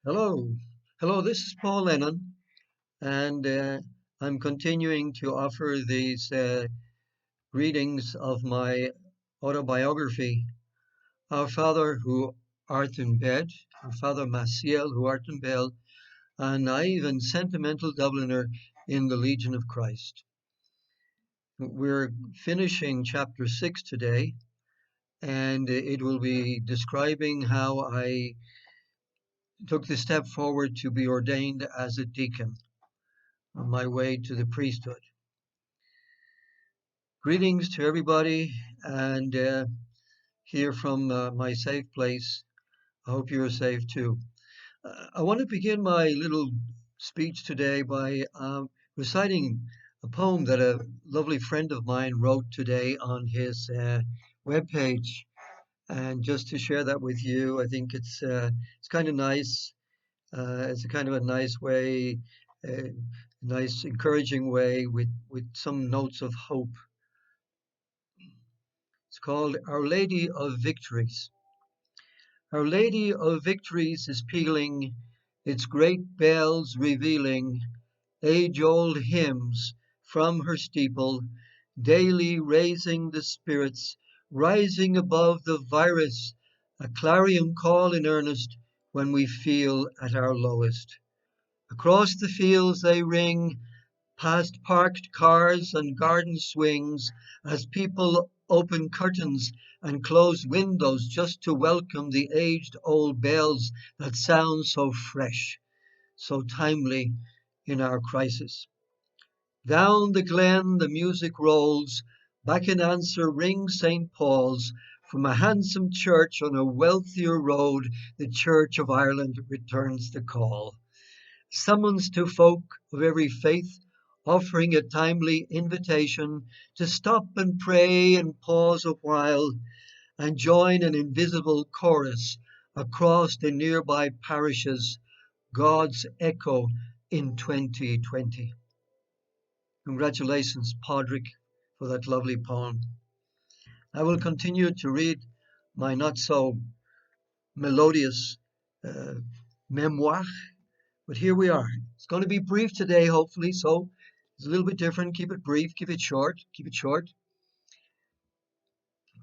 Hello. Hello, this is Paul Lennon, and I'm continuing to offer these readings of my autobiography, Our Father who art in bed, Our Father Maciel who art in bed, a naive and sentimental Dubliner in the Legion of Christ. We're finishing chapter 6 today, and it will be describing how I took the step forward to be ordained as a deacon on my way to the priesthood. Greetings to everybody, and here from my safe place. I hope you're safe too. I want to begin my little speech today by reciting a poem that a lovely friend of mine wrote today on his webpage. And just to share that with you, I think it's kind of nice. It's a kind of a nice way, a nice encouraging way with some notes of hope. It's called Our Lady of Victories. Our Lady of Victories is pealing its great bells, revealing age-old hymns from her steeple, daily raising the spirits, rising above the virus, a clarion call in earnest when we feel at our lowest. Across the fields they ring, past parked cars and garden swings, as people open curtains and close windows just to welcome the aged old bells that sound so fresh, so timely in our crisis. Down the glen the music rolls, back in answer rings St. Paul's. From a handsome church on a wealthier road, the Church of Ireland returns the call. Summons to folk of every faith, offering a timely invitation to stop and pray and pause a while and join an invisible chorus across the nearby parishes, God's echo in 2020. Congratulations, Padraig, for that lovely poem. I will continue to read my not so melodious memoir. But here we are. It's going to be brief today, hopefully, so it's a little bit different. Keep it brief, keep it short, keep it short.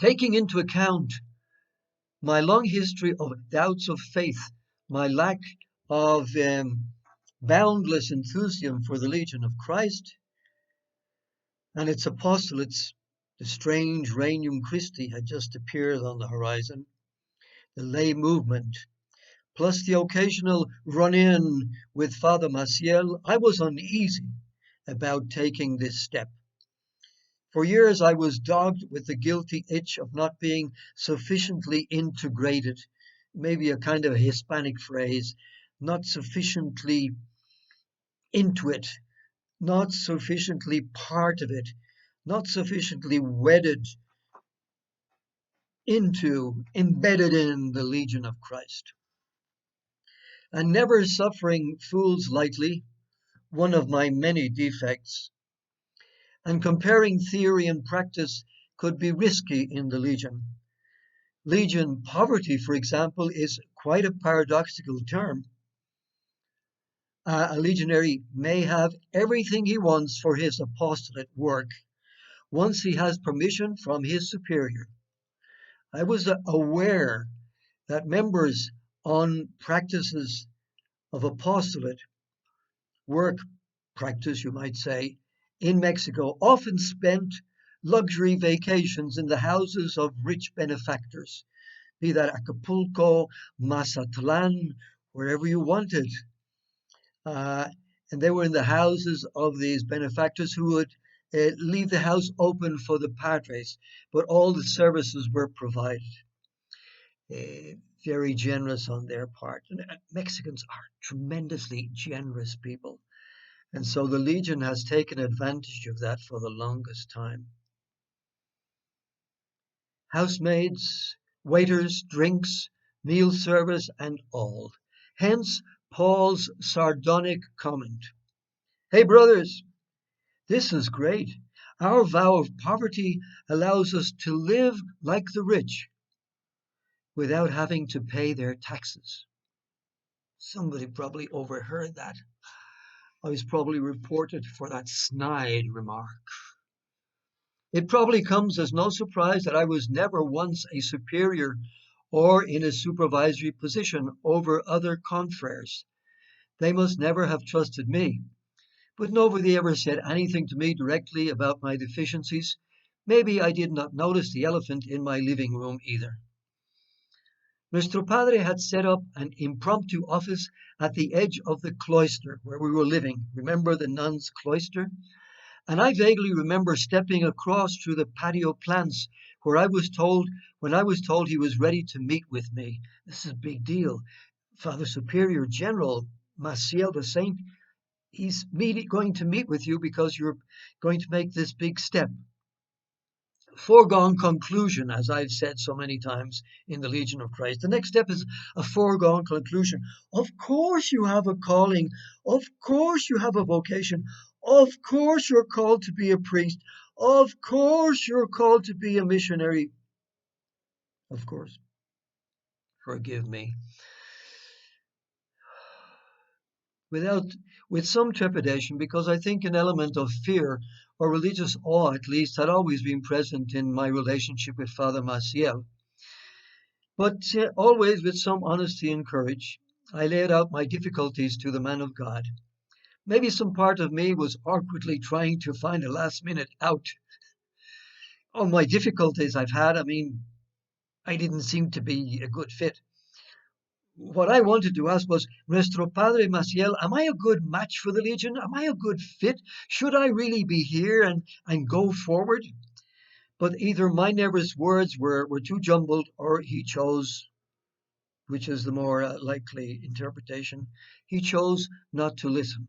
Taking into account my long history of doubts of faith, my lack of boundless enthusiasm for the Legion of Christ and its apostolates, the strange Regnum Christi had just appeared on the horizon, the lay movement, plus the occasional run-in with Father Maciel, I was uneasy about taking this step. For years I was dogged with the guilty itch of not being sufficiently integrated, maybe a kind of a Hispanic phrase, not sufficiently into it, not sufficiently part of it, not sufficiently wedded into, embedded in the Legion of Christ. And never suffering fools lightly, one of my many defects, and comparing theory and practice could be risky in the Legion. Legion poverty, for example, is quite a paradoxical term. A legionary may have everything he wants for his apostolate work once he has permission from his superior. I was aware that members on practices of apostolate, work practice, you might say, in Mexico often spent luxury vacations in the houses of rich benefactors, be that Acapulco, Mazatlan, wherever you wanted. And they were in the houses of these benefactors who would leave the house open for the padres, but all the services were provided. Very generous on their part. And Mexicans are tremendously generous people. And so the Legion has taken advantage of that for the longest time. Housemaids, waiters, drinks, meal service, and all. Hence Paul's sardonic comment. Hey, brothers, this is great. Our vow of poverty allows us to live like the rich without having to pay their taxes. Somebody probably overheard that. I was probably reported for that snide remark. It probably comes as no surprise that I was never once a superior or in a supervisory position over other confreres. They must never have trusted me. But nobody ever said anything to me directly about my deficiencies. Maybe I did not notice the elephant in my living room either. Nuestro Padre had set up an impromptu office at the edge of the cloister where we were living. Remember the nuns' cloister? And I vaguely remember stepping across through the patio plants where when I was told he was ready to meet with me. This is a big deal. Father Superior General Maciel the Saint, he's going to meet with you because you're going to make this big step. Foregone conclusion, as I've said so many times in the Legion of Christ. The next step is a foregone conclusion. Of course you have a calling. Of course you have a vocation. Of course you're called to be a priest. Of course you're called to be a missionary. Of course. Forgive me. With some trepidation, because I think an element of fear or religious awe at least had always been present in my relationship with Father Maciel. But always with some honesty and courage, I laid out my difficulties to the man of God. Maybe some part of me was awkwardly trying to find a last minute out. All my difficulties I've had, I didn't seem to be a good fit. What I wanted to ask was, Nuestro Padre Maciel, am I a good match for the Legion? Am I a good fit? Should I really be here and go forward? But either my nervous words were too jumbled or he chose, which is the more likely interpretation, he chose not to listen.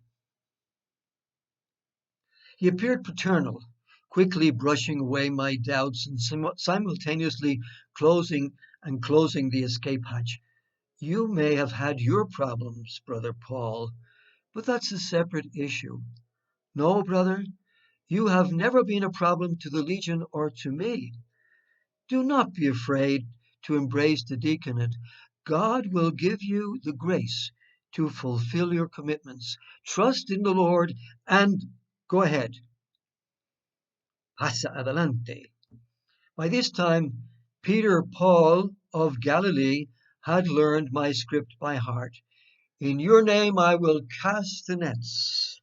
He appeared paternal, quickly brushing away my doubts and simultaneously closing the escape hatch. You may have had your problems, Brother Paul, but that's a separate issue. No, brother, you have never been a problem to the Legion or to me. Do not be afraid to embrace the deaconate. God will give you the grace to fulfill your commitments. Trust in the Lord and go ahead. Pasa adelante. By this time, Peter Paul of Galilee had learned my script by heart. In your name I will cast the nets.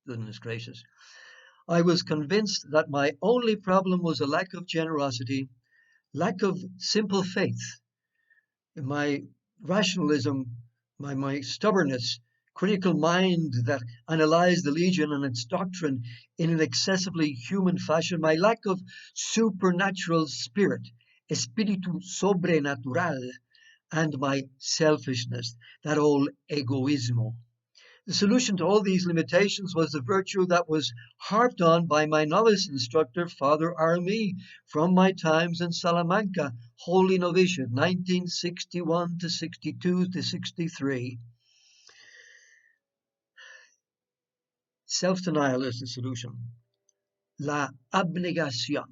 Goodness gracious. I was convinced that my only problem was a lack of generosity, lack of simple faith. My rationalism, my stubbornness, critical mind that analyzed the Legion and its doctrine in an excessively human fashion, my lack of supernatural spirit, espíritu sobrenatural, and my selfishness, that old egoismo. The solution to all these limitations was the virtue that was harped on by my novice instructor, Father Army, from my times in Salamanca, Holy Novitiate, 1961 to 62 to 63. Self-denial is the solution. La abnegación.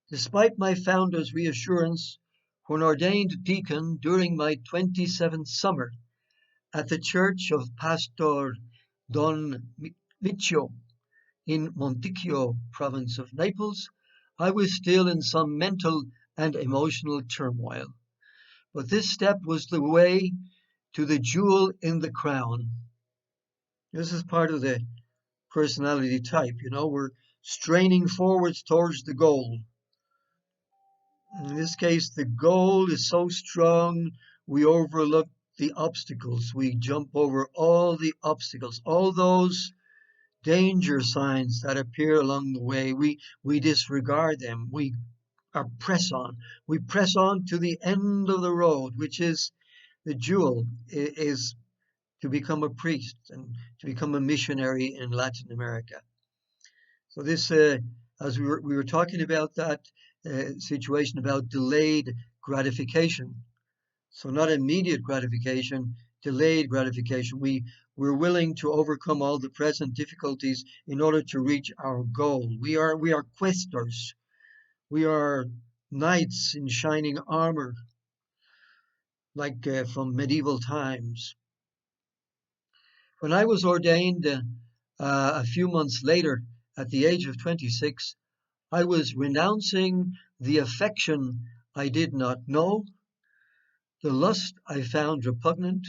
Despite my founder's reassurance, when ordained deacon during my 27th summer, at the church of Pastor Don Micio in Monticchio, province of Naples, I was still in some mental and emotional turmoil. But this step was the way to the jewel in the crown. This is part of the personality type, we're straining forwards towards the goal. In this case, the goal is so strong, we overlook the obstacles. We jump over all the obstacles, all those danger signs that appear along the way. We disregard them. We press on. We press on to the end of the road, which is the jewel, is to become a priest and to become a missionary in Latin America. So this, as we were talking about that situation about delayed gratification. So not immediate gratification, delayed gratification. We're willing to overcome all the present difficulties in order to reach our goal. We are questors. We are knights in shining armor. like from medieval times. When I was ordained a few months later, at the age of 26, I was renouncing the affection I did not know, the lust I found repugnant,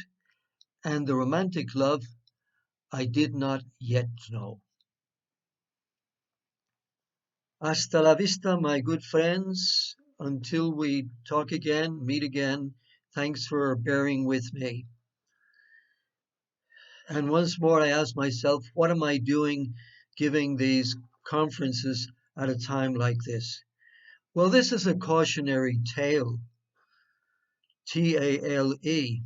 and the romantic love I did not yet know. Hasta la vista, my good friends. Until we talk again, meet again, thanks for bearing with me. And once more, I ask myself, what am I doing giving these conferences at a time like this? Well, this is a cautionary tale, T-A-L-E,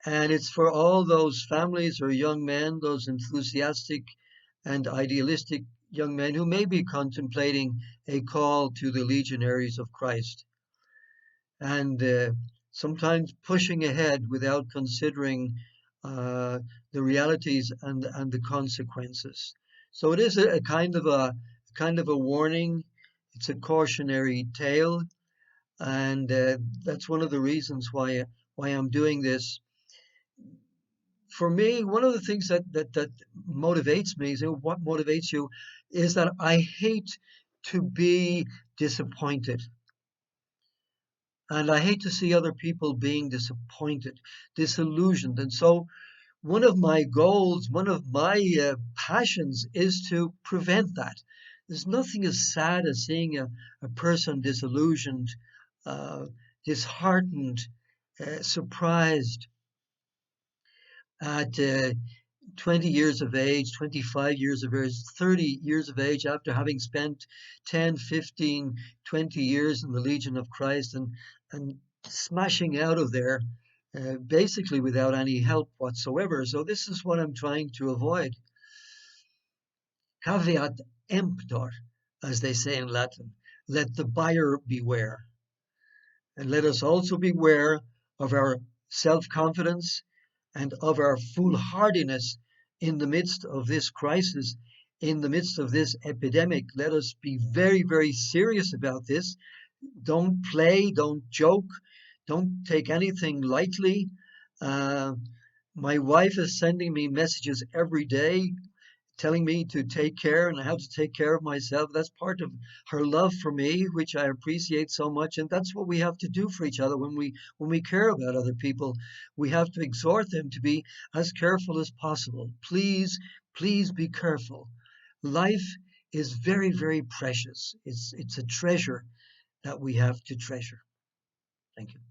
and it's for all those families or young men, those enthusiastic and idealistic young men who may be contemplating a call to the legionaries of Christ, and sometimes pushing ahead without considering uh, the realities and the consequences. So it is a kind of a warning. It's a cautionary tale, and that's one of the reasons why I'm doing this. For me, one of the things that motivates me is, what motivates you is that I hate to be disappointed. And I hate to see other people being disappointed, disillusioned. And so one of my goals, one of my passions is to prevent that. There's nothing as sad as seeing a person disillusioned, uh, disheartened, surprised at 20 years of age, 25 years of age, 30 years of age, after having spent 10, 15, 20 years in the Legion of Christ, and smashing out of there basically without any help whatsoever. So this is what I'm trying to avoid. Caveat emptor, as they say in Latin. Let the buyer beware. And let us also beware of our self-confidence and of our foolhardiness in the midst of this crisis, in the midst of this epidemic. Let us be very, very serious about this. Don't play, don't joke, don't take anything lightly. Uh, my wife is sending me messages every day telling me to take care and how to take care of myself. That's part of her love for me, which I appreciate so much. And that's what we have to do for each other when we care about other people. We have to exhort them to be as careful as possible. Please, please be careful. Life is very, very precious. It's a treasure that we have to treasure. Thank you.